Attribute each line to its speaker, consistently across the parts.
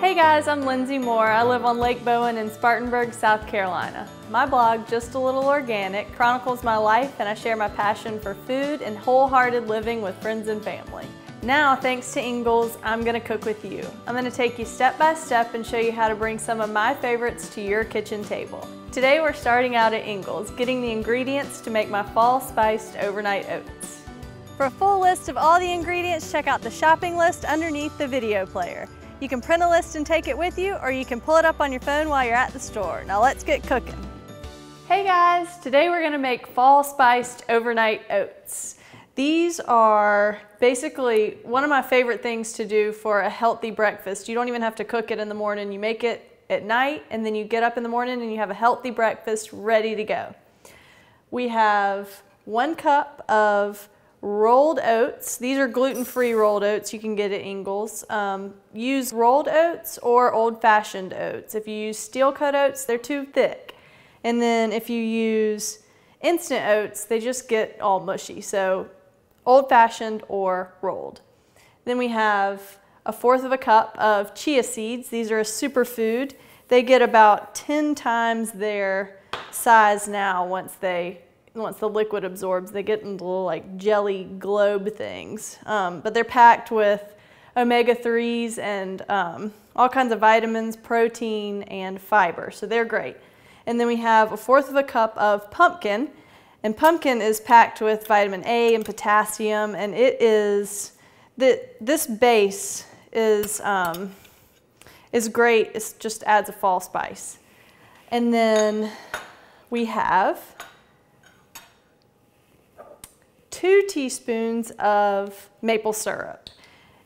Speaker 1: Hey guys, I'm Lindsay Moore. I live on Lake Bowen in Spartanburg, South Carolina. My blog, Just a Little Organic, chronicles my life and I share my passion for food and wholehearted living with friends and family. Now, thanks to Ingles, I'm going to cook with you. I'm going to take you step by step and show you how to bring some of my favorites to your kitchen table. Today we're starting out at Ingles, getting the ingredients to make my fall spiced overnight oats. For a full list of all the ingredients, check out the shopping list underneath the video player. You can print a list and take it with you, or you can pull it up on your phone while you're at the store. Now let's get cooking. Hey guys, today we're gonna make fall spiced overnight oats. These are basically one of my favorite things to do for a healthy breakfast. You don't even have to cook it in the morning. You make it at night and then you get up in the morning and you have a healthy breakfast ready to go. We have 1 cup of rolled oats. These are gluten-free rolled oats you can get at Ingles. Use rolled oats or old-fashioned oats. If you use steel-cut oats, they're too thick. And then if you use instant oats, they just get all mushy. So old-fashioned or rolled. Then we have 1/4 cup of chia seeds. These are a superfood. They get about 10 times their size now once the liquid absorbs. They get into little like jelly globe things. But they're packed with omega-3s and all kinds of vitamins, protein, and fiber. So they're great. And then we have 1/4 cup of pumpkin. And pumpkin is packed with vitamin A and potassium. And it is, this base is great. It just adds a fall spice. And then we have 2 teaspoons of maple syrup.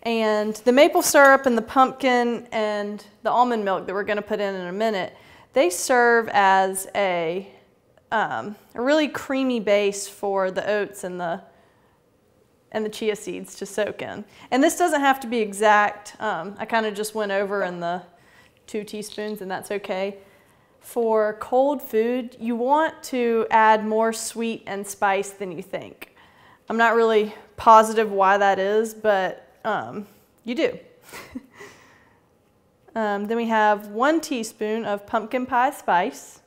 Speaker 1: And the maple syrup and the pumpkin and the almond milk that we're going to put in a minute, they serve as a really creamy base for the oats and the chia seeds to soak in. And this doesn't have to be exact. I kind of just went over in the 2 teaspoons and that's okay. For cold food, you want to add more sweet and spice than you think. I'm not really positive why that is, but you do. Then we have 1 teaspoon of pumpkin pie spice.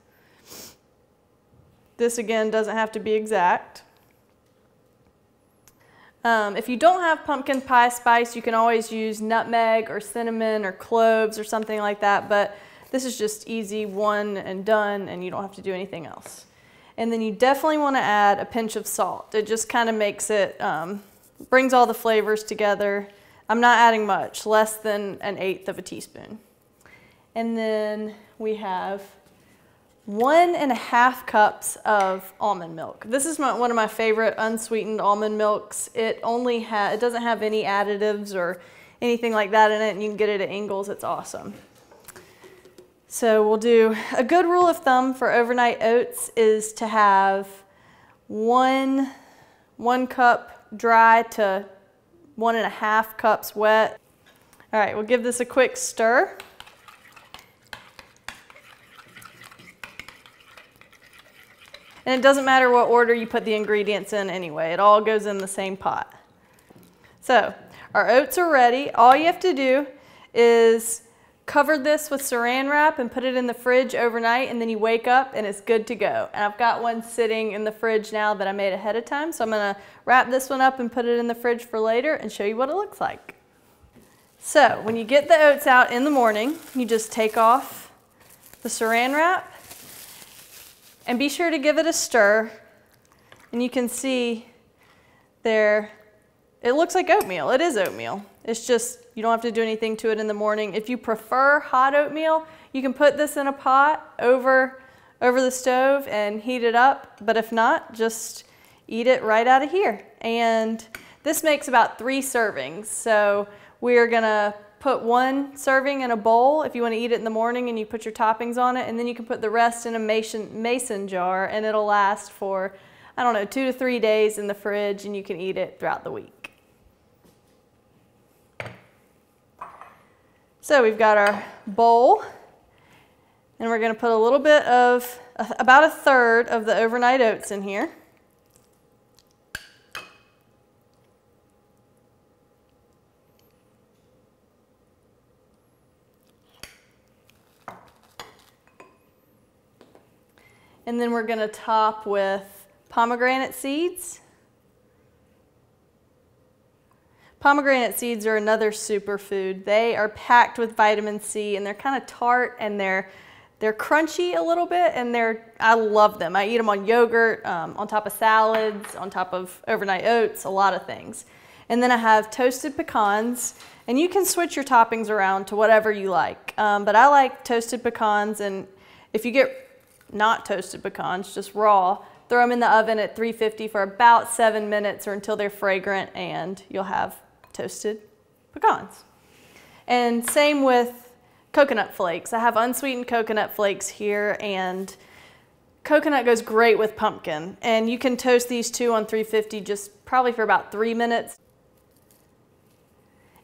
Speaker 1: This again doesn't have to be exact. If you don't have pumpkin pie spice, you can always use nutmeg or cinnamon or cloves or something like that, but this is just easy, one and done, and you don't have to do anything else. And then you definitely want to add a pinch of salt. It just kind of makes it, brings all the flavors together. I'm not adding much, less than 1/8 teaspoon. And then we have 1.5 cups of almond milk. This is one of my favorite unsweetened almond milks. It doesn't have any additives or anything like that in it, and you can get it at Ingles. It's awesome. So we'll do, a good rule of thumb for overnight oats is to have 1 cup dry to 1.5 cups wet. All right, we'll give this a quick stir. And it doesn't matter what order you put the ingredients in anyway, it all goes in the same pot. So our oats are ready. All you have to do is cover this with saran wrap and put it in the fridge overnight, and then you wake up and it's good to go. And I've got one sitting in the fridge now that I made ahead of time, so I'm gonna wrap this one up and put it in the fridge for later and show you what it looks like. So when you get the oats out in the morning, you just take off the saran wrap and be sure to give it a stir. And you can see there, it looks like oatmeal. It is oatmeal. It's just, you don't have to do anything to it in the morning. If you prefer hot oatmeal, you can put this in a pot over the stove and heat it up. But if not, just eat it right out of here. And this makes about 3 servings. So we're gonna put 1 serving in a bowl if you want to eat it in the morning and you put your toppings on it. And then you can put the rest in a mason jar and it'll last for, I don't know, 2 to 3 days in the fridge and you can eat it throughout the week. So we've got our bowl, and we're going to put a little bit of, about 1/3 of the overnight oats in here. And then we're gonna top with pomegranate seeds. Pomegranate seeds are another superfood. They are packed with vitamin C, and they're kind of tart, and they're crunchy a little bit, and I love them. I eat them on yogurt, on top of salads, on top of overnight oats, a lot of things. And then I have toasted pecans, and you can switch your toppings around to whatever you like. But I like toasted pecans, and if you get not toasted pecans, just raw, throw them in the oven at 350 for about 7 minutes or until they're fragrant, and you'll have toasted pecans. And same with coconut flakes. I have unsweetened coconut flakes here, and coconut goes great with pumpkin. And you can toast these two on 350 just probably for about 3 minutes.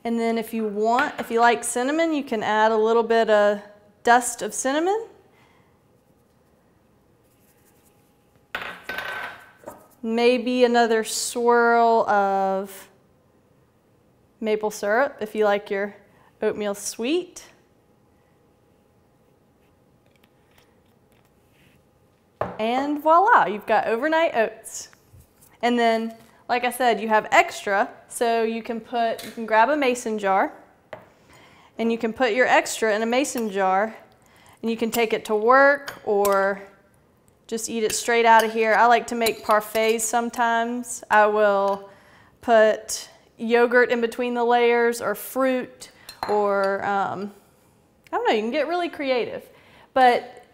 Speaker 1: And then if you like cinnamon, you can add a little bit of dust of cinnamon. Maybe another swirl of maple syrup if you like your oatmeal sweet. And voila, you've got overnight oats. And then, like I said, you have extra, so you can grab a mason jar, and you can put your extra in a mason jar, and you can take it to work or just eat it straight out of here. I like to make parfaits sometimes. I will put yogurt in between the layers, or fruit, or I don't know, you can get really creative. But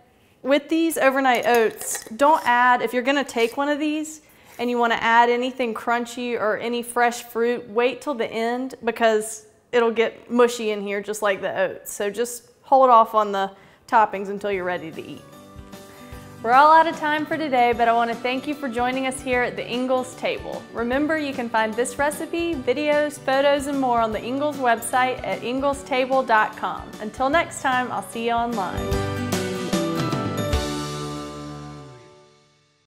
Speaker 1: with these overnight oats, don't add, if you're gonna take one of these and you wanna add anything crunchy or any fresh fruit, wait till the end, because it'll get mushy in here just like the oats. So just hold off on the toppings until you're ready to eat. We're all out of time for today, but I want to thank you for joining us here at the Ingles table. Remember, you can find this recipe, videos, photos, and more on the Ingles website at inglestable.com. Until next time, I'll see you online.